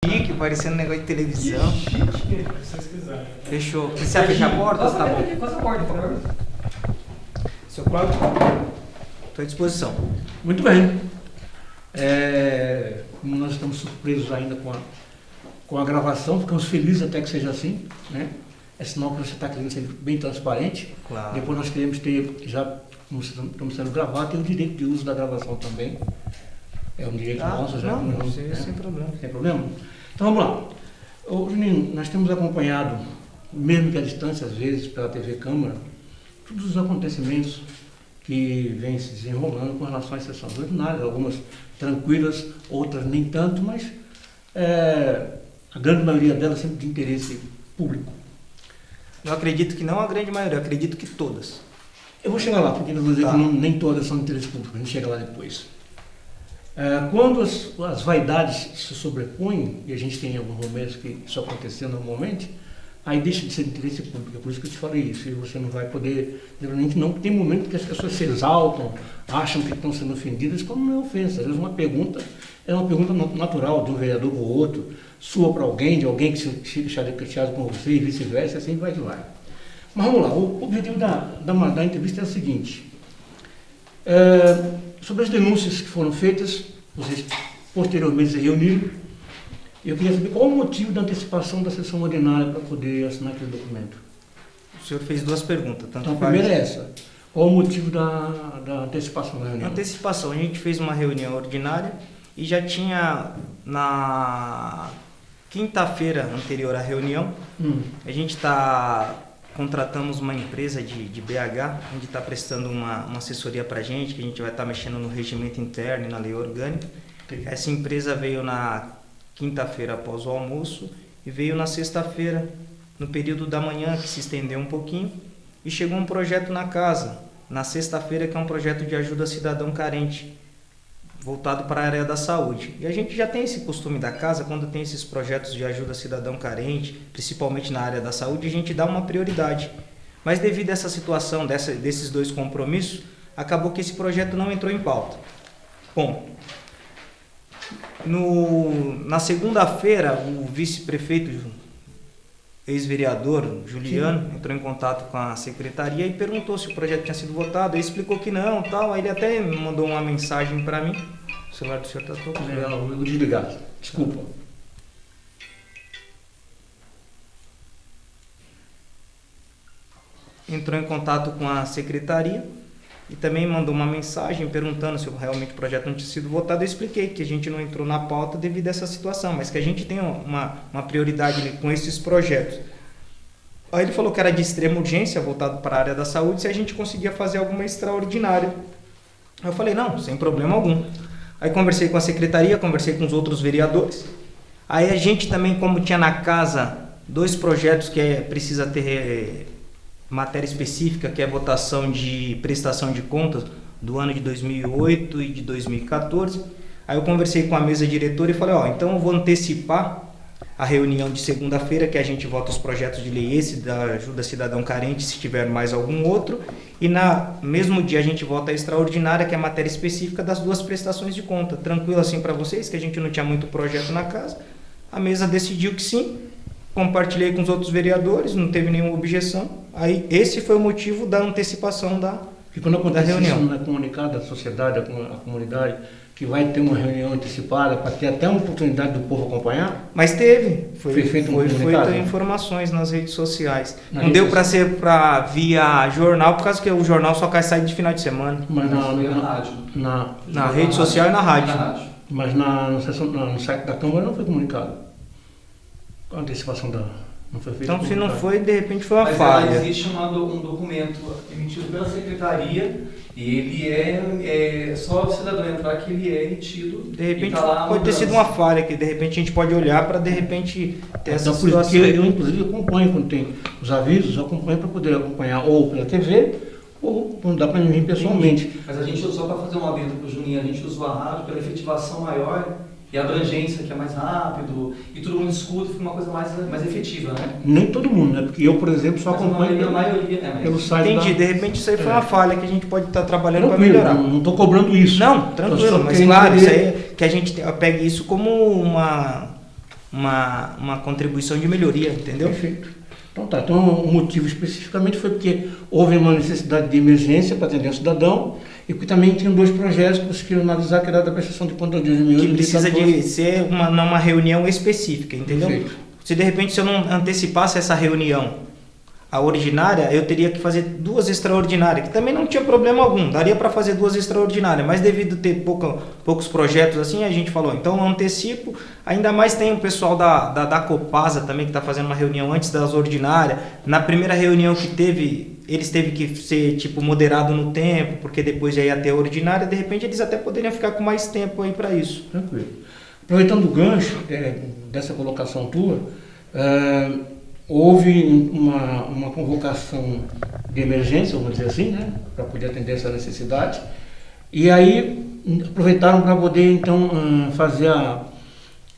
Chique, parecendo um negócio de televisão. Chique, se vocês quiserem. Fechou. Precisa fechar a porta? Passa Tá bom. a porta, por favor. Seu Cláudio? Estou à disposição. Muito bem. Como nós estamos surpresos ainda com a gravação, ficamos felizes até que seja assim, né? É sinal que você está querendo ser bem transparente. Claro. Depois nós queremos ter, já como estamos sendo gravados, ter o direito de uso da gravação também. É um direito nosso, já. Não, né? sem problema. Sem problema? Então vamos lá. Ô, Juninho, nós temos acompanhado, mesmo que à distância, às vezes, pela TV Câmara, todos os acontecimentos que vêm se desenrolando com relação às sessões ordinárias, algumas tranquilas, outras nem tanto, mas a grande maioria delas sempre de interesse público. Eu acredito que não a grande maioria, eu acredito que todas. Eu vou chegar lá, porque eu vou dizer que nem todas são de interesse público, a gente chega lá depois. Quando as vaidades se sobrepõem, e a gente tem alguns momentos que isso aconteceu normalmente, aí deixa de ser de interesse público. É por isso que eu te falei isso, e você não vai poder, geralmente não, porque tem momentos que as pessoas se exaltam, acham que estão sendo ofendidas, como não é ofensa. Às vezes uma pergunta é uma pergunta natural de um vereador para o outro, sua para alguém, de alguém que se chateado com você e vice-versa, e assim vai de lá. Mas vamos lá, o objetivo da entrevista é o seguinte. Sobre as denúncias que foram feitas, vocês posteriormente se reuniram, eu queria saber qual o motivo da antecipação da sessão ordinária para poder assinar aquele documento. O senhor fez duas perguntas. Então, a primeira é essa. Qual o motivo da antecipação da reunião? Antecipação. A gente fez uma reunião ordinária e já tinha na quinta-feira anterior à reunião, a gente contratamos uma empresa de BH, a gente está prestando uma assessoria para a gente, que a gente vai estar mexendo no regimento interno e na lei orgânica. Essa empresa veio na quinta-feira após o almoço e veio na sexta-feira, no período da manhã, que se estendeu um pouquinho, e chegou um projeto na casa, na sexta-feira, que é um projeto de ajuda a cidadão carente, voltado para a área da saúde. E a gente já tem esse costume da casa, quando tem esses projetos de ajuda a cidadão carente, principalmente na área da saúde, a gente dá uma prioridade. Mas devido a essa situação, desses dois compromissos, acabou que esse projeto não entrou em pauta. Bom, na segunda-feira, o vice-prefeito, ex-vereador Juliano, entrou em contato com a secretaria e perguntou se o projeto tinha sido votado. Ele explicou que não, tal. Aí ele até mandou uma mensagem para mim. O celular do senhor está tocando. Eu vou desligar. Desculpa. Entrou em contato com a secretaria e também mandou uma mensagem perguntando se realmente o projeto não tinha sido votado. Eu expliquei que a gente não entrou na pauta devido a essa situação, mas que a gente tem uma prioridade com esses projetos. Aí ele falou que era de extrema urgência, voltado para a área da saúde, se a gente conseguia fazer alguma extraordinária. Aí eu falei, não, sem problema algum. Aí conversei com a secretaria, conversei com os outros vereadores. Aí a gente também, como tinha na casa dois projetos que precisa ter matéria específica, que é a votação de prestação de contas do ano de 2008 e de 2014. Aí eu conversei com a mesa diretora e falei, então eu vou antecipar a reunião de segunda-feira, que a gente vota os projetos de lei, esse da ajuda cidadão carente, se tiver mais algum outro, e no mesmo dia a gente vota a extraordinária, que é a matéria específica das duas prestações de conta. Tranquilo assim para vocês, que a gente não tinha muito projeto na casa. A mesa decidiu que sim. Compartilhei com os outros vereadores, não teve nenhuma objeção. Aí esse foi o motivo da antecipação da reunião. E quando acontece isso, não é comunicado à sociedade, à comunidade, que vai ter uma reunião antecipada para ter até uma oportunidade do povo acompanhar? Mas teve. Foi feito informações nas redes sociais. Não deu para ser via jornal, por causa que o jornal só sai de final de semana. Mas na rede social e na rádio. Mas no site da Câmara não foi comunicado. A antecipação não foi feita. Então, se não foi, de repente foi uma falha. Mas existe um documento emitido pela secretaria e ele é só o cidadão entrar que ele é emitido. De repente pode ter sido uma falha, que de repente a gente pode olhar para de repente ter essa situação. Eu, inclusive, acompanho quando tem os avisos, eu acompanho para poder acompanhar ou pela TV ou não dá para mim pessoalmente. Mas a gente, só para fazer um adendo para o Juninho, a gente usou a rádio pela efetivação maior e a abrangência, que é mais rápido, e todo mundo escuta, fica uma coisa mais efetiva, né? Nem todo mundo, né? Porque eu, por exemplo, só acompanho pelo site. Entendi, de repente isso aí foi uma falha que a gente pode estar trabalhando para melhorar. Não estou cobrando isso. Não, tranquilo, mas claro, isso aí que a gente pegue isso como uma uma contribuição de melhoria, entendeu? Perfeito. Então tá, então o motivo especificamente foi porque houve uma necessidade de emergência para atender o cidadão e porque também tinham 2 projetos que vocês queriam analisar, que era da prestação de contas de 2008. Que precisa de ser numa reunião específica, entendeu? Perfeito. Se eu não antecipasse essa reunião, a ordinária, eu teria que fazer 2 extraordinárias, que também não tinha problema algum, daria para fazer 2 extraordinárias, mas devido a ter poucos projetos assim, a gente falou, então eu antecipo, ainda mais tem o pessoal da Copasa também, que está fazendo uma reunião antes das ordinárias, na primeira reunião que teve, eles teve que ser tipo moderado no tempo, porque depois já ia ter a ordinária, de repente eles até poderiam ficar com mais tempo aí para isso. Tranquilo. Aproveitando o gancho dessa colocação tua, houve uma convocação de emergência, vamos dizer assim, né, para poder atender essa necessidade, e aí aproveitaram para poder então fazer a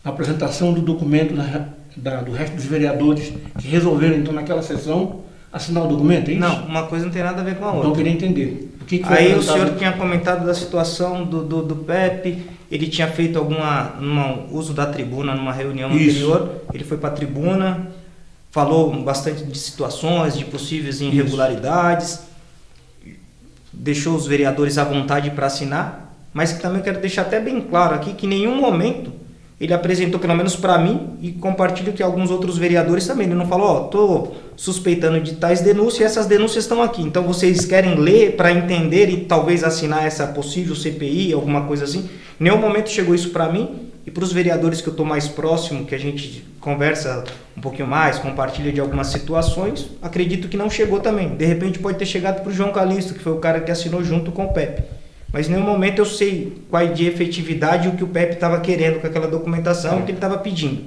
apresentação do documento do resto dos vereadores que resolveram então naquela sessão assinar o documento, é isso? Não, uma coisa não tem nada a ver com a outra. Então eu queria entender. O que foi aí apresentado? O senhor tinha comentado da situação do PEP, ele tinha feito uso da tribuna numa reunião anterior, ele foi para a tribuna, falou bastante de situações, de possíveis irregularidades, deixou os vereadores à vontade para assinar, mas que também eu quero deixar até bem claro aqui que em nenhum momento ele apresentou, pelo menos para mim, e compartilho que alguns outros vereadores também, ele não falou, estou suspeitando de tais denúncias e essas denúncias estão aqui, então vocês querem ler para entender e talvez assinar essa possível CPI, alguma coisa assim. Em nenhum momento chegou isso para mim. E para os vereadores que eu estou mais próximo, que a gente conversa um pouquinho mais, compartilha de algumas situações, acredito que não chegou também. De repente pode ter chegado para o João Calixto, que foi o cara que assinou junto com o Pepe. Mas em nenhum momento eu sei qual é de efetividade o que o Pepe estava querendo com aquela documentação que ele estava pedindo.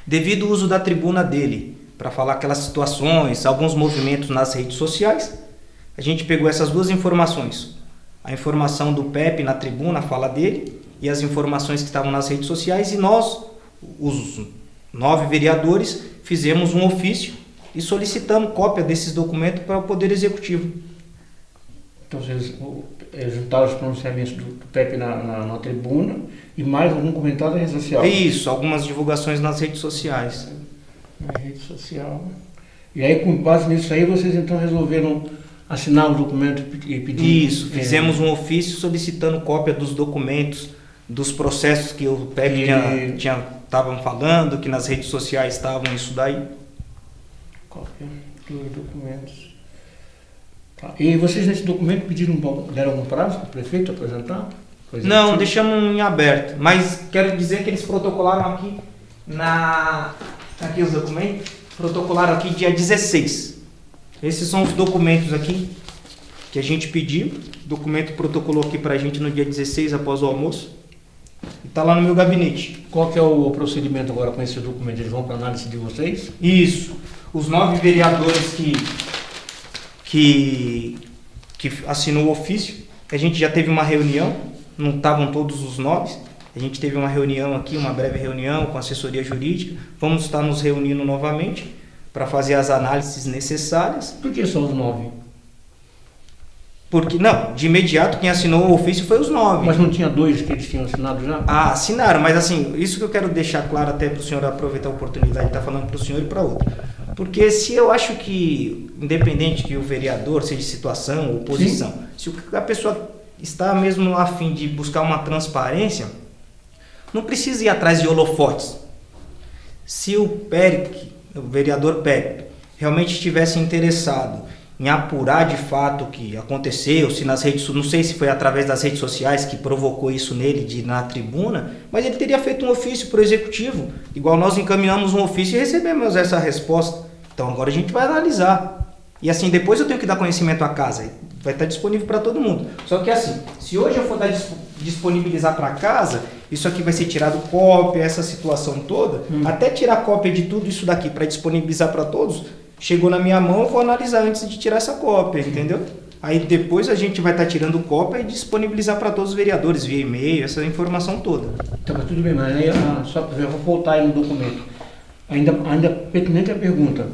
Devido ao uso da tribuna dele, para falar aquelas situações, alguns movimentos nas redes sociais, a gente pegou essas 2 informações. A informação do Pepe na tribuna, a fala dele, e as informações que estavam nas redes sociais, e nós, os 9 vereadores, fizemos um ofício e solicitamos cópia desses documentos para o Poder Executivo. Então vocês juntaram os pronunciamentos do PEP na tribuna e mais algum comentário na rede social? Isso, algumas divulgações nas redes sociais. Na rede social. E aí, com base nisso aí, vocês então resolveram assinar o documento e pedir... Isso, fizemos um ofício solicitando cópia dos documentos, dos processos que o PEP estavam falando, que nas redes sociais estavam isso daí. Cópia dos documentos. Tá. E vocês nesse documento deram algum prazo para o prefeito apresentar? Não, deixamos em aberto, mas quero dizer que eles protocolaram aqui aqui os documentos, protocolaram aqui dia 16. Esses são os documentos aqui que a gente pediu, o documento protocolou aqui para a gente no dia 16 após o almoço. E está lá no meu gabinete. Qual que é o procedimento agora com esse documento? Eles vão para análise de vocês? Isso. Os 9 vereadores que assinou o ofício, a gente já teve uma reunião, não estavam todos os 9, a gente teve uma reunião aqui, uma breve reunião com a assessoria jurídica, vamos estar nos reunindo novamente para fazer as análises necessárias. Por que só os 9? Porque, não, de imediato quem assinou o ofício foi os 9. Mas não tinha 2 que eles tinham assinado já? Ah, assinaram, mas assim, isso que eu quero deixar claro até para o senhor aproveitar a oportunidade de estar falando para o senhor e para outro. Porque se eu acho que, independente que o vereador seja de situação ou oposição, se a pessoa está mesmo a fim de buscar uma transparência, não precisa ir atrás de holofotes. Se o vereador Pepe, realmente estivesse interessado em apurar de fato o que aconteceu, se nas redes, não sei se foi através das redes sociais que provocou isso nele de ir na tribuna, mas ele teria feito um ofício para o executivo, igual nós encaminhamos um ofício e recebemos essa resposta. Então agora a gente vai analisar. E assim, depois eu tenho que dar conhecimento à casa, vai estar disponível para todo mundo. Só que assim, se hoje eu for disponibilizar para casa, isso aqui vai ser tirado cópia, essa situação toda, até tirar cópia de tudo isso daqui para disponibilizar para todos, chegou na minha mão, eu vou analisar antes de tirar essa cópia, entendeu? Aí depois a gente vai estar tirando cópia e disponibilizar para todos os vereadores, via e-mail, essa informação toda. Então, tudo bem, mas aí, só eu vou voltar aí no documento. Ainda pertinente a pergunta.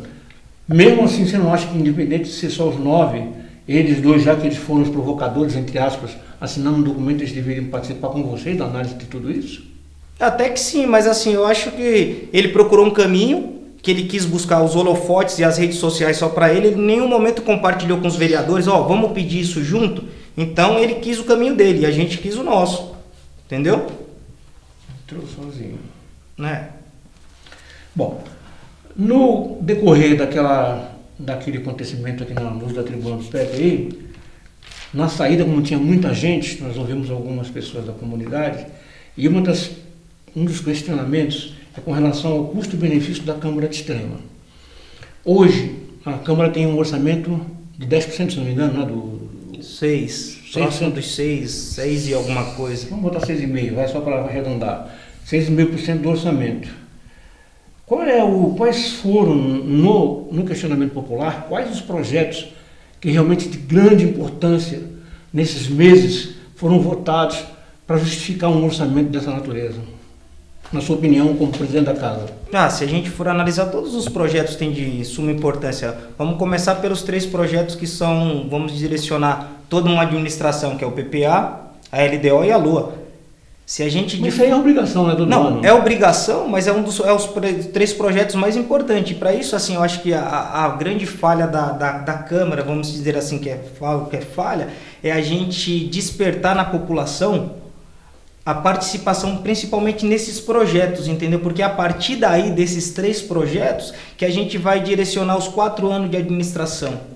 Mesmo assim, você não acha que, independente de ser só os 9, eles 2, já que eles foram os provocadores, entre aspas, assinando um documento, eles deveriam participar com vocês da análise de tudo isso? Até que sim, mas assim, eu acho que ele procurou um caminho, que ele quis buscar os holofotes e as redes sociais só para ele, ele em nenhum momento compartilhou com os vereadores, vamos pedir isso junto. Então ele quis o caminho dele e a gente quis o nosso, entendeu? Entrou sozinho. Né? Bom, no decorrer daquele acontecimento aqui na luz da Tribuna dos Pés aí, na saída, como tinha muita gente, nós ouvimos algumas pessoas da comunidade, e um dos questionamentos é com relação ao custo-benefício da Câmara de Extrema. Hoje, a Câmara tem um orçamento de 10%, se não me engano, né? 6, próximo dos 6 e alguma coisa. Vamos botar 6,5%, vai só para arredondar. 6,5% do orçamento. Quais foram, no questionamento popular, quais os projetos que realmente de grande importância nesses meses foram votados para justificar um orçamento dessa natureza? Na sua opinião, como presidente da casa? Se a gente for analisar todos os projetos que têm de suma importância, vamos começar pelos 3 projetos que vamos direcionar toda uma administração, que é o PPA, a LDO e a LOA. Se a gente Isso aí é obrigação, né, do Não, ano. é obrigação, mas é os 3 projetos mais importantes. Para isso, assim, eu acho que a grande falha da Câmara, vamos dizer assim, que é falha, é a gente despertar na população a participação principalmente nesses projetos, entendeu? Porque a partir daí, desses 3 projetos, que a gente vai direcionar os 4 anos de administração.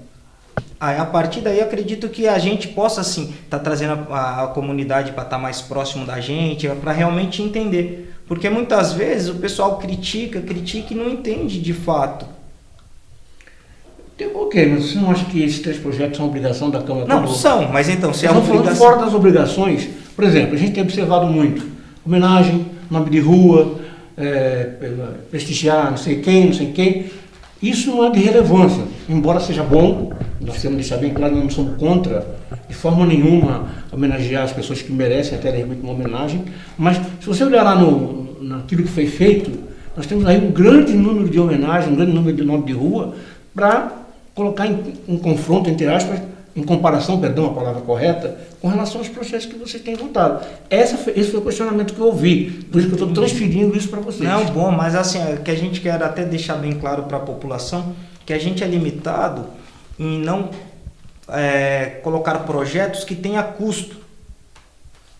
A partir daí, acredito que a gente possa, sim, estar trazendo a comunidade para estar mais próximo da gente, para realmente entender. Porque muitas vezes o pessoal critica e não entende de fato. Ok, mas você não acha que esses 3 projetos são obrigação da Câmara? Não, são, mas então, se é uma obrigação... Fora das obrigações, por exemplo, a gente tem observado muito homenagem, nome de rua, prestigiar não sei quem. Isso não é de relevância, embora seja bom, nós temos que deixar bem claro, nós não somos contra, de forma nenhuma, homenagear as pessoas que merecem até realmente uma homenagem, mas se você olhar lá naquilo que foi feito, nós temos aí um grande número de homenagens, um grande número de nome de rua, para colocar em confronto, entre aspas, em comparação, perdão, a palavra correta, com relação aos processos que vocês têm votado. Esse foi o questionamento que eu ouvi, por isso que eu estou transferindo isso para vocês. Não, bom, mas assim, que a gente quer até deixar bem claro para a população, que a gente é limitado em não colocar projetos que tenham custo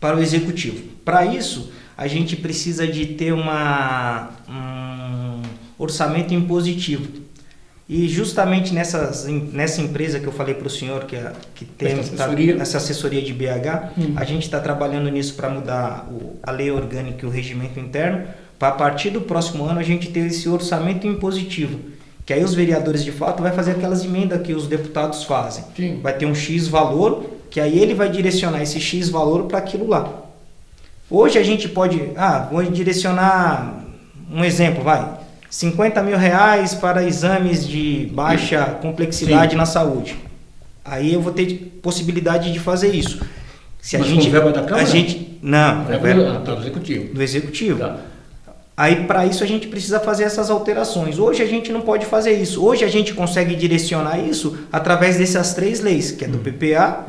para o executivo. Para isso, a gente precisa de ter um orçamento impositivo. E justamente nessa empresa que eu falei para o senhor, que tem essa assessoria de BH, a gente está trabalhando nisso para mudar a lei orgânica e o regimento interno, para a partir do próximo ano a gente ter esse orçamento impositivo, que aí os vereadores de fato vai fazer aquelas emendas que os deputados fazem. Sim. Vai ter um X valor, que aí ele vai direcionar esse X valor para aquilo lá. Hoje a gente pode, vou direcionar, um exemplo, 50 mil reais para exames de baixa complexidade na saúde. Aí eu vou ter possibilidade de fazer isso. Mas com verba da Câmara? Não, do Executivo. Do Executivo. Tá. Aí para isso a gente precisa fazer essas alterações. Hoje a gente não pode fazer isso. Hoje a gente consegue direcionar isso através dessas 3 leis, que é do PPA,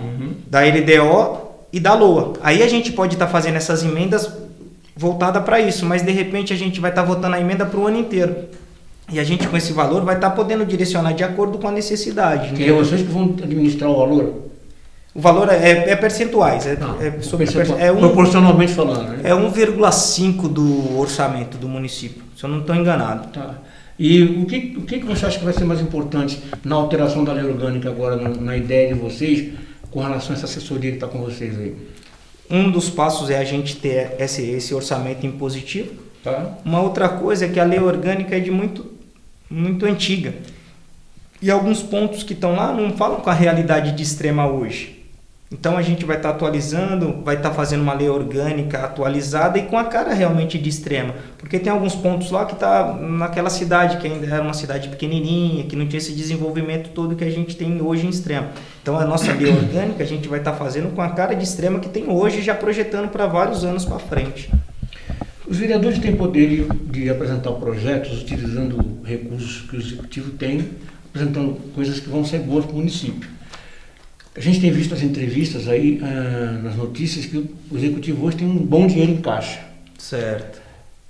da LDO e da LOA. Aí a gente pode estar fazendo essas emendas voltada para isso, mas de repente a gente vai estar votando a emenda para o ano inteiro. E a gente com esse valor vai estar podendo direcionar de acordo com a necessidade. Que é vocês que vão administrar o valor? O valor é percentuais. Proporcionalmente falando, né? É 1,5% do orçamento do município, se eu não estou enganado. Tá. E o que você acha que vai ser mais importante na alteração da lei orgânica agora, na ideia de vocês, com relação a essa assessoria que está com vocês aí? Um dos passos é a gente ter esse orçamento impositivo. Tá. Uma outra coisa é que a lei orgânica é de muito antiga. E alguns pontos que estão lá não falam com a realidade de Extrema hoje. Então a gente vai estar atualizando, vai estar fazendo uma lei orgânica atualizada e com a cara realmente de Extrema. Porque tem alguns pontos lá que está naquela cidade, que ainda era uma cidade pequenininha, que não tinha esse desenvolvimento todo que a gente tem hoje em Extrema. Então a nossa lei orgânica a gente vai estar fazendo com a cara de Extrema que tem hoje, já projetando para vários anos para frente. Os vereadores têm poder de apresentar projetos utilizando recursos que o Executivo tem, apresentando coisas que vão ser boas para o município. A gente tem visto as entrevistas aí, nas notícias, que o Executivo hoje tem um bom dinheiro em caixa. Certo.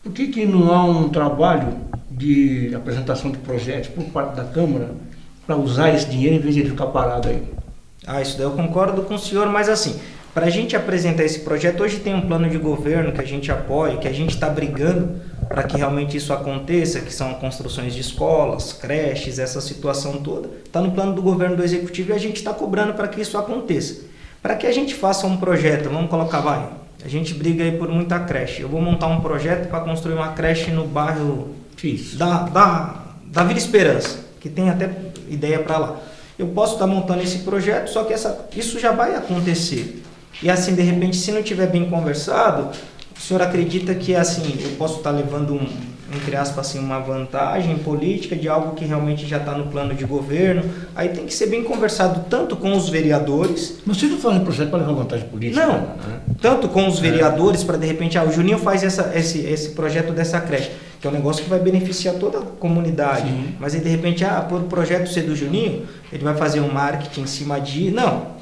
por que não há um trabalho de apresentação de projetos por parte da Câmara para usar esse dinheiro em vez de ele ficar parado aí? Isso daí eu concordo com o senhor, mas assim, para a gente apresentar esse projeto, hoje tem um plano de governo que a gente apoia, que a gente está brigando para que realmente isso aconteça, que são construções de escolas, creches, essa situação toda. Está no plano do governo do Executivo e a gente está cobrando para que isso aconteça. Para que a gente faça um projeto, vamos colocar, a gente briga aí por muita creche. Eu vou montar um projeto para construir uma creche no bairro da Vila Esperança, que tem até ideia para lá. Eu posso estar montando esse projeto, só que isso já vai acontecer. E assim, de repente, se não tiver bem conversado, o senhor acredita que assim, eu posso estar levando entre aspas, assim, uma vantagem política de algo que realmente já está no plano de governo? Aí tem que ser bem conversado tanto com os vereadores... Mas vocês não fazem projeto para levar vantagem política? Não, né? Tanto com os vereadores, para de repente, o Juninho faz esse projeto dessa creche, que é um negócio que vai beneficiar toda a comunidade. Sim. Mas aí de repente, por o projeto ser do Juninho, ele vai fazer um marketing em cima disso. Não,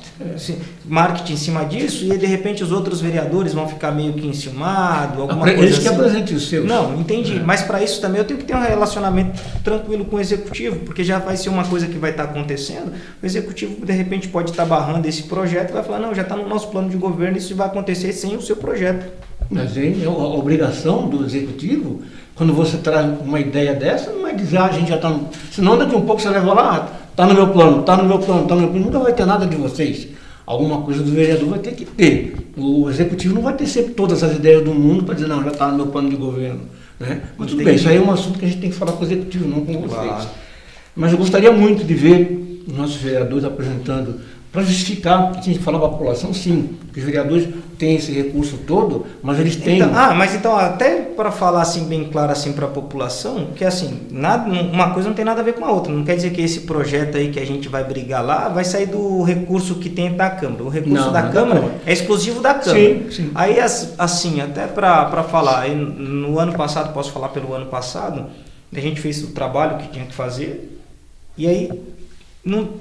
marketing em cima disso, e aí, de repente os outros vereadores vão ficar meio que enciumados, alguma coisa eles assim. que apresentem os seus. Não, entendi. Mas para isso também eu tenho que ter um relacionamento tranquilo com o Executivo, porque já vai ser uma coisa que vai estar acontecendo. O Executivo, de repente, pode estar barrando esse projeto e vai falar, não, já está no nosso plano de governo, isso vai acontecer sem o seu projeto. Mas a obrigação do Executivo, quando você traz uma ideia dessa, não é dizer, a gente já está... Senão daqui a um pouco você leva lá, está no meu plano, está no meu plano, está no meu plano, nunca vai ter nada de vocês. Alguma coisa do vereador vai ter que ter. O Executivo não vai ter sempre todas as ideias do mundo para dizer, não, já está no meu plano de governo. Né? Mas tudo bem, isso aí é um assunto que a gente tem que falar com o Executivo, não com vocês. Claro. Mas eu gostaria muito de ver os nossos vereadores apresentando, para justificar que a gente fala para a população, sim, que os vereadores têm esse recurso todo, mas eles têm... Então, até para falar assim bem claro assim para a população, que assim, uma coisa não tem nada a ver com a outra. Não quer dizer que esse projeto aí que a gente vai brigar lá vai sair do recurso que tem da Câmara. O recurso da Câmara é exclusivo da Câmara. Sim, sim. Aí, assim, até para falar, no ano passado, posso falar pelo ano passado, a gente fez o trabalho que tinha que fazer, e aí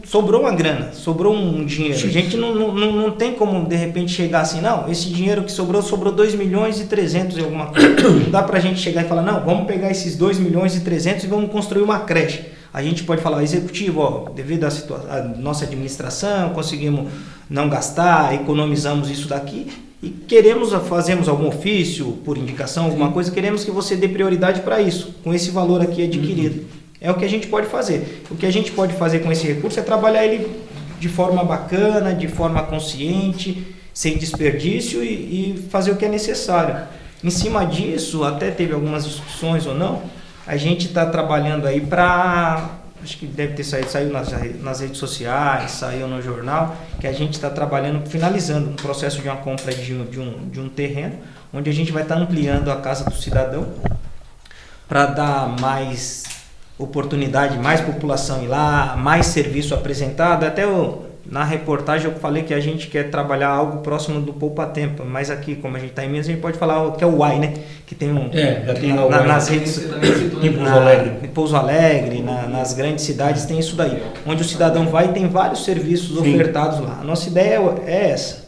sobrou uma grana, sobrou um dinheiro. Sim. A gente não tem como, de repente, chegar assim, não, esse dinheiro que sobrou 2 milhões e 300 e alguma coisa. Não dá pra gente chegar e falar, não, vamos pegar esses 2 milhões e 300 e vamos construir uma creche. A gente pode falar, Executivo, devido à nossa administração, conseguimos não gastar, economizamos isso daqui e fazemos algum ofício, por indicação, alguma coisa, queremos que você dê prioridade para isso, com esse valor aqui adquirido. É o que a gente pode fazer. O que a gente pode fazer com esse recurso é trabalhar ele de forma bacana, de forma consciente, sem desperdício e fazer o que é necessário. Em cima disso, até teve algumas discussões ou não, a gente está trabalhando aí para... Acho que deve ter saiu nas redes sociais, saiu no jornal, que a gente está trabalhando, finalizando um processo de uma compra de um terreno, onde a gente vai estar ampliando a Casa do Cidadão para dar mais oportunidade, mais população ir lá, mais serviço apresentado. Até na reportagem eu falei que a gente quer trabalhar algo próximo do Poupa Tempo, mas aqui, como a gente está em Minas, a gente pode falar que é o UAI, né? Que tem já tem nas redes, em Pouso Alegre, nas grandes cidades tem isso daí, onde o cidadão vai e tem vários serviços ofertados lá. A nossa ideia é essa.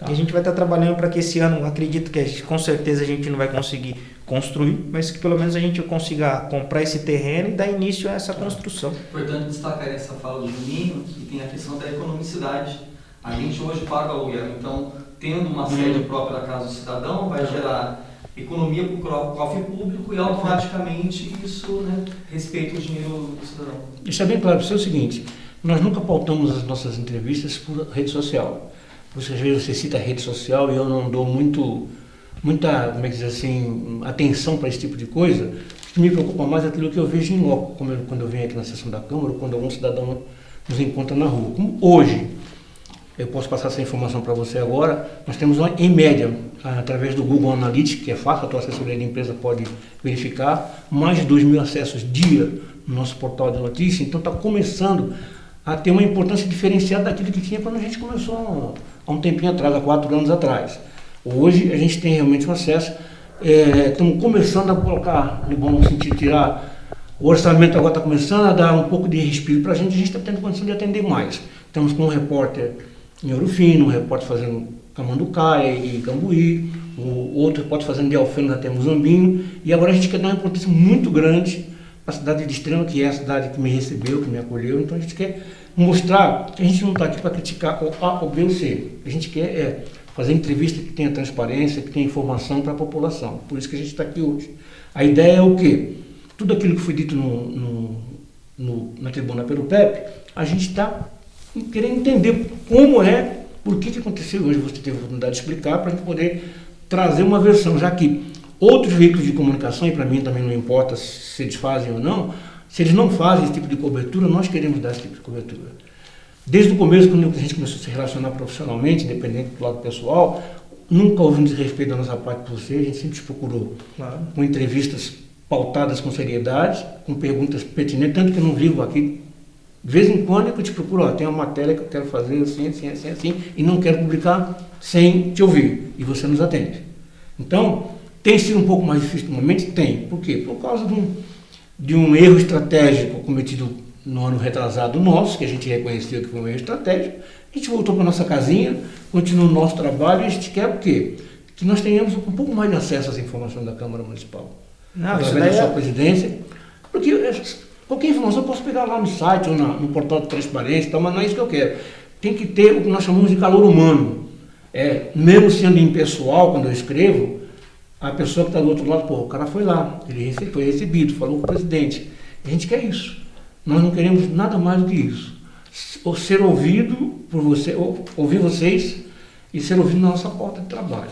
E a gente vai estar trabalhando para que esse ano, acredito que com certeza a gente não vai conseguir construir, mas que pelo menos a gente consiga comprar esse terreno e dar início a essa construção. Importante destacar essa fala do Juninho, que tem a questão da economicidade. A gente hoje paga aluguel, então tendo uma sede própria da Casa do Cidadão vai gerar economia para o cofre público e automaticamente isso, né, respeita o dinheiro do cidadão. Isso é bem claro, isso é o seguinte, nós nunca pautamos as nossas entrevistas por rede social. Porque às vezes você cita a rede social e eu não dou muita, como é que diz assim, atenção para esse tipo de coisa. O que me preocupa mais é aquilo que eu vejo em loco, quando eu venho aqui na sessão da Câmara, ou quando algum cidadão nos encontra na rua. Como hoje, eu posso passar essa informação para você agora, nós temos em média, através do Google Analytics, que é fácil, a tua assessoria de empresa pode verificar, mais de 2.000 acessos dia no nosso portal de notícias, então está começando a ter uma importância diferenciada daquilo que tinha quando a gente começou há um tempinho atrás, há 4 anos atrás. Hoje a gente tem realmente um acesso, estamos começando a colocar, no bom sentido, tirar o orçamento, agora está começando a dar um pouco de respiro para a gente está tendo condição de atender mais. Estamos com um repórter em Ouro Fino, um repórter fazendo Camanducaia e Cambuí, o outro pode fazer em Delfino até Muzambinho, e agora a gente quer dar uma importância muito grande para a cidade de Extrema, que é a cidade que me recebeu, que me acolheu. Então a gente quer mostrar que a gente não está aqui para criticar o A, o B ou C. A gente quer fazer entrevista que tenha transparência, que tenha informação para a população. Por isso que a gente está aqui hoje. A ideia é o quê? Tudo aquilo que foi dito na tribuna pelo Pepe, a gente está querendo entender como por que aconteceu hoje. Você teve a oportunidade de explicar para a gente poder trazer uma versão, já que outros veículos de comunicação, e para mim também não importa se eles fazem ou não, se eles não fazem esse tipo de cobertura, nós queremos dar esse tipo de cobertura. Desde o começo, quando a gente começou a se relacionar profissionalmente, independente do lado pessoal, nunca houve um desrespeito da nossa parte por você, a gente sempre te procurou com entrevistas pautadas com seriedade, com perguntas pertinentes, tanto que eu não vivo aqui. De vez em quando eu te procuro, tem uma matéria que eu quero fazer assim, e não quero publicar sem te ouvir, e você nos atende. Então, tem sido um pouco mais difícil no momento? Tem. Por quê? Por causa de um erro estratégico cometido no ano retrasado nosso, que a gente reconheceu que foi um erro estratégico. A gente voltou para a nossa casinha, continua o nosso trabalho, e a gente quer o quê? Que nós tenhamos um pouco mais de acesso às informações da Câmara Municipal. Através da sua presidência. Porque qualquer informação eu posso pegar lá no site ou no portal de transparência, mas não é isso que eu quero. Tem que ter o que nós chamamos de calor humano. Mesmo sendo impessoal, quando eu escrevo, a pessoa que está do outro lado, o cara foi lá, ele foi recebido, falou com o presidente. A gente quer isso. Nós não queremos nada mais do que isso. Ser ouvido por você, ouvir vocês e ser ouvido na nossa porta de trabalho.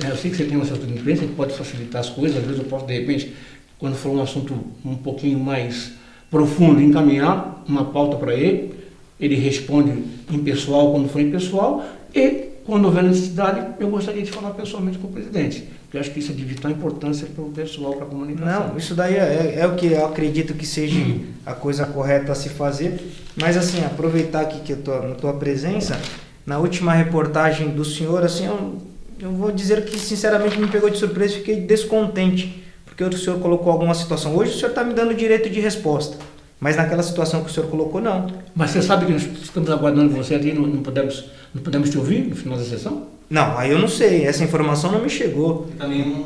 Eu sei que você tem uma certa imprensa que pode facilitar as coisas, às vezes eu posso, de repente, quando for um assunto um pouquinho mais profundo, encaminhar uma pauta para ele, ele responde impessoal quando for impessoal, e quando houver necessidade, eu gostaria de falar pessoalmente com o presidente, porque eu acho que isso é de vital importância para o pessoal, para a comunicação. Não, isso daí é o que eu acredito que seja a coisa correta a se fazer, mas assim, aproveitar aqui que eu estou na tua presença, na última reportagem do senhor, assim, eu vou dizer que sinceramente me pegou de surpresa e fiquei descontente, porque o senhor colocou alguma situação. Hoje o senhor está me dando direito de resposta, mas naquela situação que o senhor colocou, não. Mas você sabe que nós estamos aguardando você ali, não podemos te ouvir no final da sessão? Não, aí eu não sei, essa informação não me chegou. E também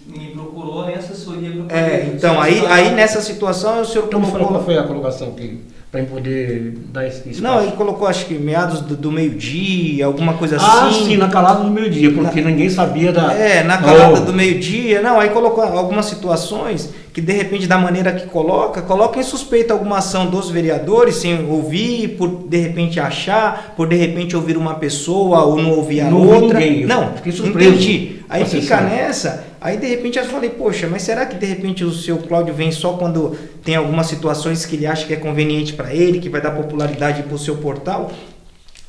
me procurou nem assessoria para poder... Então, aí nessa situação o senhor colocou... Qual foi a colocação que... para poder dar esse espaço? Não, ele colocou, acho que meados do meio-dia, alguma coisa assim. Sim, na calada do meio-dia, porque ninguém sabia da... na calada do meio-dia. Não, aí colocou algumas situações que, de repente, da maneira que coloca em suspeita alguma ação dos vereadores, sem ouvir, por, de repente, achar, por, de repente, ouvir uma pessoa ou não ouvir a outra. Ninguém, não, fiquei surpreso. Entendi. Aí fica nessa... Aí, de repente, eu falei, poxa, mas será que, de repente, o seu Cláudio vem só quando tem algumas situações que ele acha que é conveniente para ele, que vai dar popularidade para o seu portal?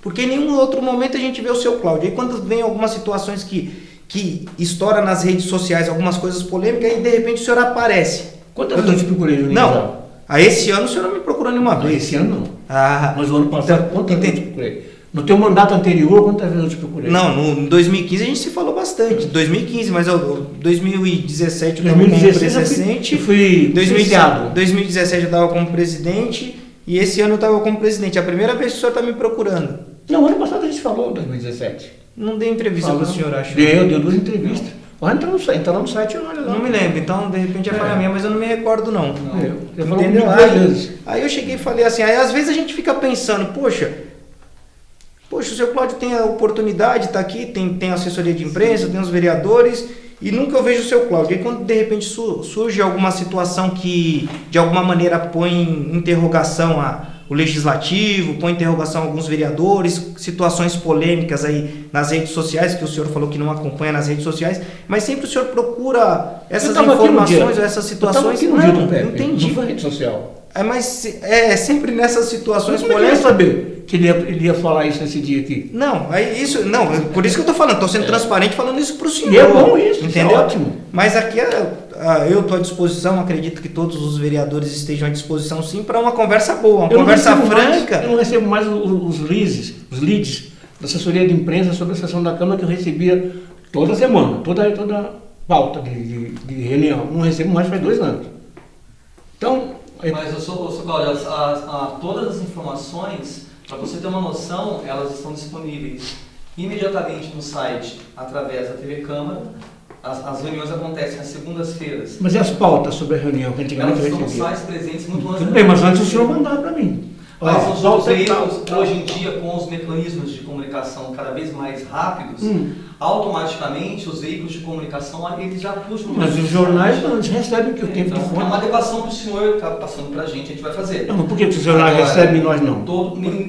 Porque em nenhum outro momento a gente vê o seu Cláudio. Aí, quando vem algumas situações que estoura nas redes sociais, algumas coisas polêmicas, aí, de repente, o senhor aparece. Quantas vezes eu te procurei no Não. Esse ano o senhor não me procurou nenhuma vez. Esse ano não. Ah, mas o ano passado, quantas vezes eu te procurei? No teu mandato anterior, quantas vezes eu te procurei? Não, no 2015 a gente se falou bastante. 2015, mas 2017 eu estava como presidente. Eu fui 2017 eu estava como presidente e esse ano eu estava como presidente. É a primeira vez que o senhor está me procurando. Não, ano passado a gente falou, 2017. Não dei entrevista para o senhor, acho. Deu 2 entrevistas. Vai entrar no site e olha lá. Não me lembro, então de repente é falha minha, mas eu não me recordo não. Entendeu? Aí eu cheguei e falei assim, aí às vezes a gente fica pensando, poxa, o seu Cláudio tem a oportunidade, está aqui, tem assessoria de imprensa, tem os vereadores, e nunca eu vejo o seu Cláudio. E quando de repente surge alguma situação que de alguma maneira põe em interrogação o legislativo, põe em interrogação alguns vereadores, situações polêmicas aí nas redes sociais, que o senhor falou que não acompanha nas redes sociais, mas sempre o senhor procura essas informações, essas situações. Não entendi. Não foi rede social. Mas sempre nessas situações polêmicas. Como é que eu ia saber que ele ia falar isso nesse dia aqui? Não, por isso que eu estou falando, estou sendo transparente falando isso para o senhor. E é bom isso, entendeu? É ótimo. Mas aqui eu estou à disposição, acredito que todos os vereadores estejam à disposição sim para uma conversa boa, uma conversa franca. Eu não recebo mais os leads da assessoria de imprensa sobre a sessão da Câmara que eu recebia toda semana, toda pauta de reunião. Não recebo mais faz 2 anos. Então... Mas, Cláudio, todas as informações, para você ter uma noção, elas estão disponíveis imediatamente no site, através da TV Câmara. As reuniões acontecem às segundas-feiras. Mas e as pautas sobre a reunião? Que antigamente Elas eu estão nos recebia? sites presentes muito Tudo bem, mas antes o senhor mandava para mim. Mas os outros veículos, tal. hoje em dia, com os mecanismos de comunicação cada vez mais rápidos, automaticamente os veículos de comunicação eles já puxam. Mas os jornais não, eles recebem que o tempo Então, de é fone. uma adequação que o senhor está passando para a gente vai fazer. Não, mas por que os jornais Agora, recebem e nós não?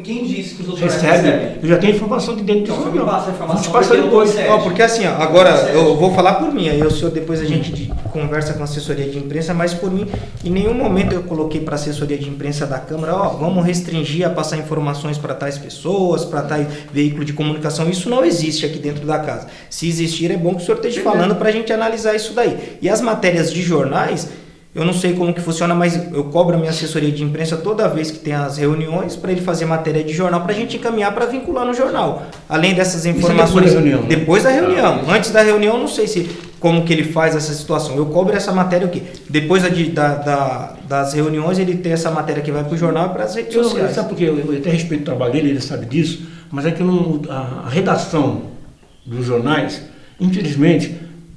Quem disse que os outros jornais Recebe. recebem? Eu já tenho informação de dentro do Então, jornal. me passa a informação. A gente passa porque não depois. consegue. Ó, porque assim, ó, agora Não eu vou falar por mim, aí o senhor depois a gente conversa com a assessoria de imprensa, mas por mim, em nenhum momento eu coloquei para a assessoria de imprensa da Câmara, ó, vamos restringir a passar informações para tais pessoas, para tais veículo de comunicação. Isso não existe aqui dentro da casa. Se existir, é bom que o senhor esteja falando para a gente analisar isso daí. E as matérias de jornais, eu não sei como que funciona, mas eu cobro a minha assessoria de imprensa toda vez que tem as reuniões para ele fazer matéria de jornal para a gente encaminhar para vincular no jornal. Além dessas informações. Depois da reunião, né? Depois da reunião. Antes da reunião, eu não sei se como que ele faz essa situação. Eu cobro essa matéria o quê? Depois das reuniões, ele tem essa matéria que vai para o jornal e para as redes sociais. Sabe por quê? Eu até respeito o trabalho dele, ele sabe disso, mas é que a redação dos jornais, infelizmente,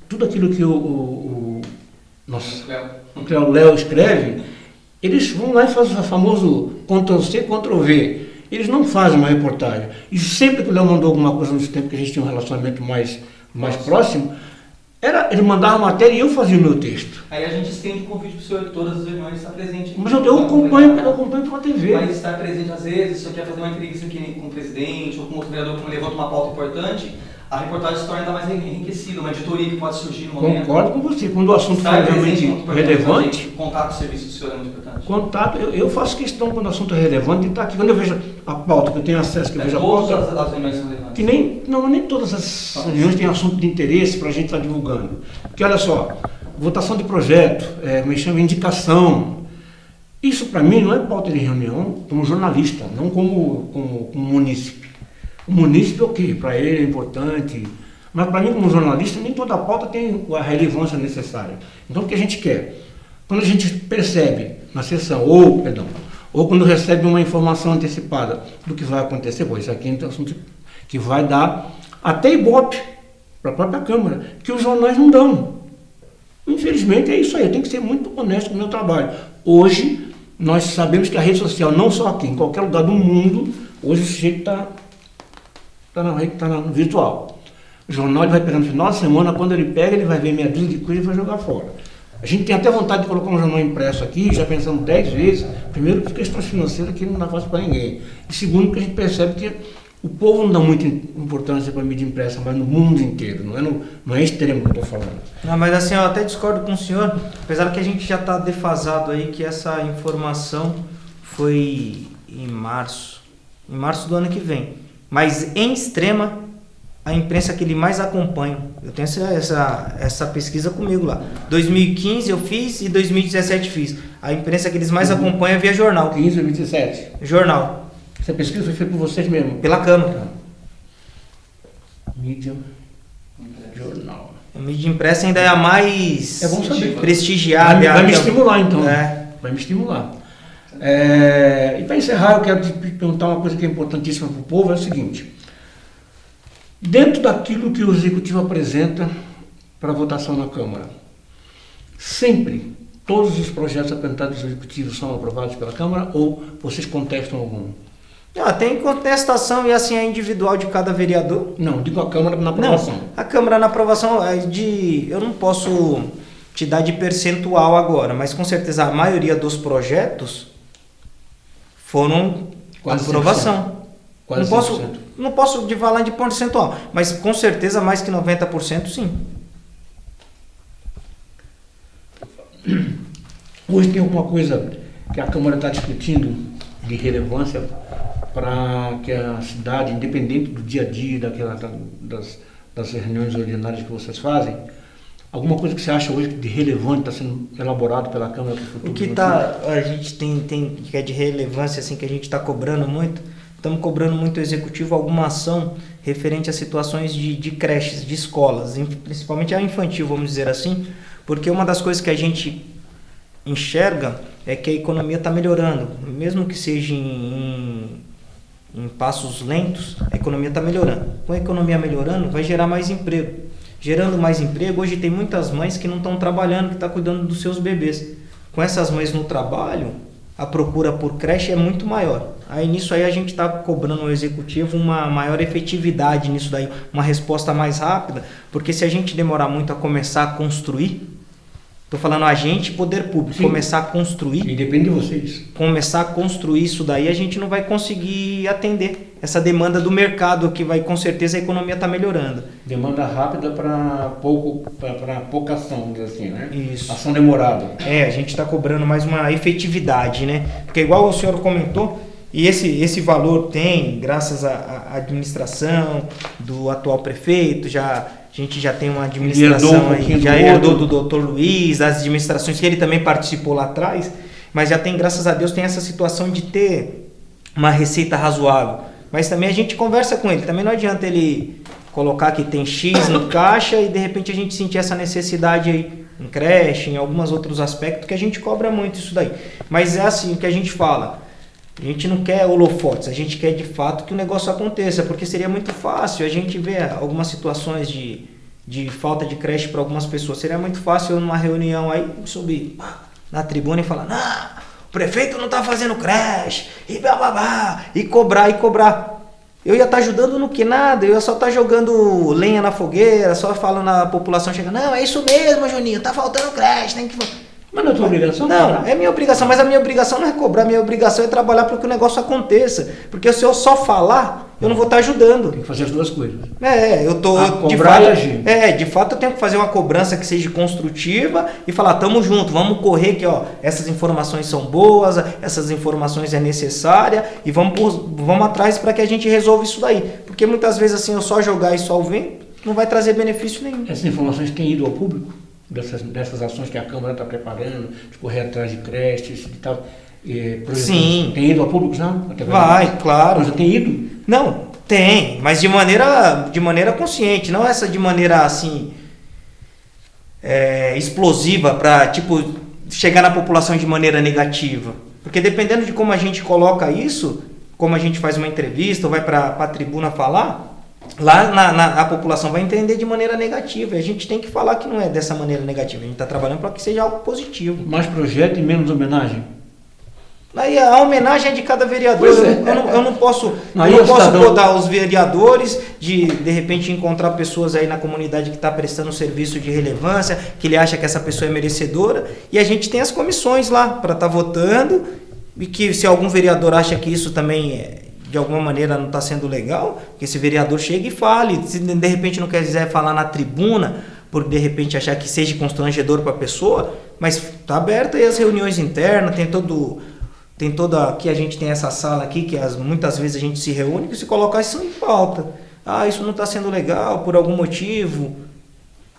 tudo aquilo que o Léo escreve, eles vão lá e fazem o famoso Ctrl-C, Ctrl-V. Eles não fazem uma reportagem. E sempre que o Léo mandou alguma coisa nesse tempo que a gente tinha um relacionamento mais próximo, ele mandava a matéria e eu fazia o meu texto. Aí a gente estende o convite para o senhor, todas as reuniões está presente. Mas eu acompanho pela TV. Mas estar presente às vezes, se o senhor quer fazer uma entrevista aqui com o presidente ou com outro vereador que levanta uma pauta importante, a reportagem se torna ainda mais enriquecida, uma editoria que pode surgir no momento. Concordo com você. Quando o assunto for realmente relevante... Contato com o serviço do senhor é muito importante. Contato, eu faço questão quando o assunto é relevante de estar aqui. Quando eu vejo a pauta, que eu tenho acesso, que eu vejo a pauta... Todas as reuniões são relevantes. Que nem todas as reuniões têm assunto de interesse para a gente estar divulgando. Porque olha só, votação de projeto, como chama, indicação. Isso para mim não é pauta de reunião como jornalista, não como munícipe. O munícipe, ok, para ele é importante, mas para mim como jornalista nem toda pauta tem a relevância necessária. Então o que a gente quer? Quando a gente percebe na sessão, ou quando recebe uma informação antecipada do que vai acontecer, isso aqui é um assunto que vai dar até ibope para a própria Câmara, que os jornais não dão. Infelizmente é isso aí, eu tenho que ser muito honesto com o meu trabalho. Hoje, nós sabemos que a rede social, não só aqui, em qualquer lugar do mundo, hoje o sujeito está no virtual. O jornal ele vai pegar no final de semana, quando ele pega, ele vai ver meia dúzia de coisa e vai jogar fora. A gente tem até vontade de colocar um jornal impresso aqui, já pensamos 10 vezes. Primeiro, por questões financeiras que não dá fácil para ninguém. E segundo, porque a gente percebe que o povo não dá muita importância para a mídia impressa, mas no mundo inteiro, não é extremo que eu estou falando. Não, mas assim, eu até discordo com o senhor, apesar que a gente já está defasado aí, que essa informação foi em março do ano que vem. Mas em Extrema, a imprensa que ele mais acompanha, eu tenho essa pesquisa comigo lá. 2015 eu fiz e 2017 fiz. A imprensa que eles mais acompanham é via jornal. 15 ou 27? Jornal. Essa pesquisa foi feita por vocês mesmo? Pela Câmara. Mídia, jornal. A mídia impressa ainda é a mais bom saber. prestigiada. Vai me estimular então. Vai me estimular. E para encerrar, eu quero te perguntar uma coisa que é importantíssima para o povo, é o seguinte. Dentro daquilo que o Executivo apresenta para votação na Câmara, sempre todos os projetos apresentados do Executivo são aprovados pela Câmara ou vocês contestam algum? Tem contestação e assim é individual de cada vereador. Não, digo a Câmara na aprovação. Não, a Câmara na aprovação eu não posso te dar de percentual agora, mas com certeza a maioria dos projetos foram Quase aprovação. 100%. Não posso te falar de percentual, mas com certeza mais que 90% sim. Hoje tem alguma coisa que a Câmara está discutindo de relevância para que a cidade, independente do dia a dia, das reuniões ordinárias que vocês fazem, alguma coisa que você acha hoje de relevante está sendo elaborado pela Câmara para o futuro? O que a gente tem que é de relevância, assim, que a gente está cobrando muito, estamos cobrando muito o Executivo alguma ação referente a situações de creches, de escolas, principalmente a infantil, vamos dizer assim, porque uma das coisas que a gente enxerga é que a economia está melhorando, mesmo que seja em em passos lentos, a economia está melhorando. Com a economia melhorando, vai gerar mais emprego. Gerando mais emprego, hoje tem muitas mães que não estão trabalhando, que estão cuidando dos seus bebês. Com essas mães no trabalho, a procura por creche é muito maior. Aí nisso aí a gente está cobrando ao executivo uma maior efetividade nisso daí, uma resposta mais rápida, porque se a gente demorar muito a começar a construir, estou falando a gente, poder público, Sim. começar a construir, E depende de vocês. começar a construir isso daí, a gente não vai conseguir atender essa demanda do mercado, que vai, com certeza, a economia está melhorando. Demanda rápida para pouca ação, vamos dizer assim, né? Isso. Ação demorada. A gente está cobrando mais uma efetividade, né? Porque igual o senhor comentou, e esse valor tem, graças à administração do atual prefeito, a gente já tem uma administração aí, já herdou do doutor Luiz, das administrações que ele também participou lá atrás, mas já tem, graças a Deus, tem essa situação de ter uma receita razoável. Mas também a gente conversa com ele, também não adianta ele colocar que tem X no caixa e de repente a gente sentir essa necessidade aí em creche, em alguns outros aspectos, que a gente cobra muito isso daí. Mas é assim, o que a gente fala, a gente não quer holofotes, a gente quer de fato que o negócio aconteça, porque seria muito fácil a gente ver algumas situações de falta de creche para algumas pessoas. Seria muito fácil eu numa reunião aí subir na tribuna e falar, não, o prefeito não está fazendo creche, e bababá, e cobrar. Eu ia estar ajudando no que nada, eu ia só estar jogando lenha na fogueira, só falando na população, chegando, não, é isso mesmo, Juninho, tá faltando creche, tem que... Mas não é tua obrigação? Não, é minha obrigação, mas a minha obrigação não é cobrar, a minha obrigação é trabalhar para que o negócio aconteça. Porque se eu só falar, eu não vou estar ajudando. Tem que fazer as duas coisas. Eu tô de cobrar fato, e agir. de fato eu tenho que fazer uma cobrança que seja construtiva e falar, tamo junto, vamos correr que essas informações são boas, essas informações é necessária e vamos atrás para que a gente resolva isso daí. Porque muitas vezes assim, eu só jogar e só o vento não vai trazer benefício nenhum. Essas informações têm ido ao público? Dessas ações que a Câmara está preparando, de correr atrás de creches e tal. Por exemplo, Sim. Tem ido ao público, não? Vai, claro. Mas tem ido? Não, tem, mas de maneira consciente, não essa de maneira assim explosiva para tipo chegar na população de maneira negativa. Porque dependendo de como a gente coloca isso, como a gente faz uma entrevista ou vai para a tribuna falar, lá a população vai entender de maneira negativa. E a gente tem que falar que não é dessa maneira negativa. A gente está trabalhando para que seja algo positivo. Mais projeto e menos homenagem? Aí a homenagem é de cada vereador. Eu não posso botar os vereadores de repente encontrar pessoas aí na comunidade que está prestando serviço de relevância, que ele acha que essa pessoa é merecedora, e a gente tem as comissões lá para estar votando, e que se algum vereador acha que isso também de alguma maneira não está sendo legal, que esse vereador chegue e fale. Se de repente não quiser falar na tribuna, por de repente achar que seja constrangedor para a pessoa, mas está aberta aí as reuniões internas, tem toda aqui a gente tem essa sala aqui que muitas vezes a gente se reúne e se colocar isso em pauta. Isso não está sendo legal por algum motivo.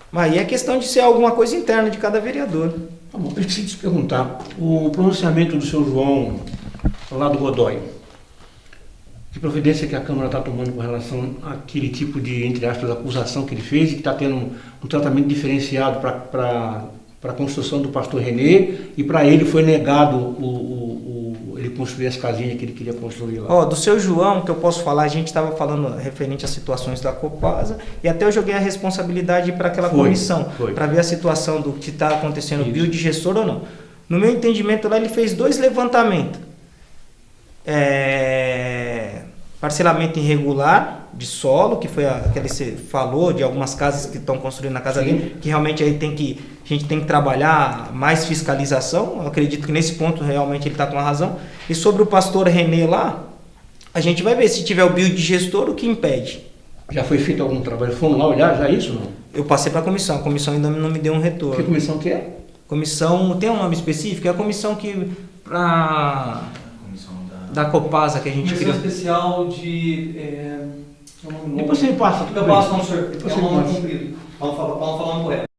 Mas aí é questão de ser alguma coisa interna de cada vereador. Tá bom, eu esqueci de te perguntar, o pronunciamento do seu João lá do Godoy, que providência que a Câmara está tomando com relação àquele tipo de, entre aspas, acusação que ele fez e que está tendo um tratamento diferenciado para a construção do pastor Renê, e para ele foi negado ele construir as casinhas que ele queria construir lá. Do seu João, que eu posso falar, a gente estava falando referente às situações da Copasa, e até eu joguei a responsabilidade para aquela comissão, para ver a situação do que está acontecendo, biodigestor ou não. No meu entendimento lá, ele fez 2 levantamentos. Parcelamento irregular de solo, que foi aquele que você falou, de algumas casas que estão construindo na casa dele, que realmente aí a gente tem que trabalhar mais fiscalização. Eu acredito que nesse ponto realmente ele está com a razão. E sobre o pastor Renê lá, a gente vai ver se tiver o biodigestor, o que impede. Já foi feito algum trabalho? Foram lá olhar já isso não? Eu passei para a comissão ainda não me deu um retorno. Que comissão que é? Comissão, tem um nome específico? É a comissão que da Copasa que a gente criou. Comissão especial de... Depois você passa. Eu passo, não, senhor. É um nome comprido. Vamos falar correto.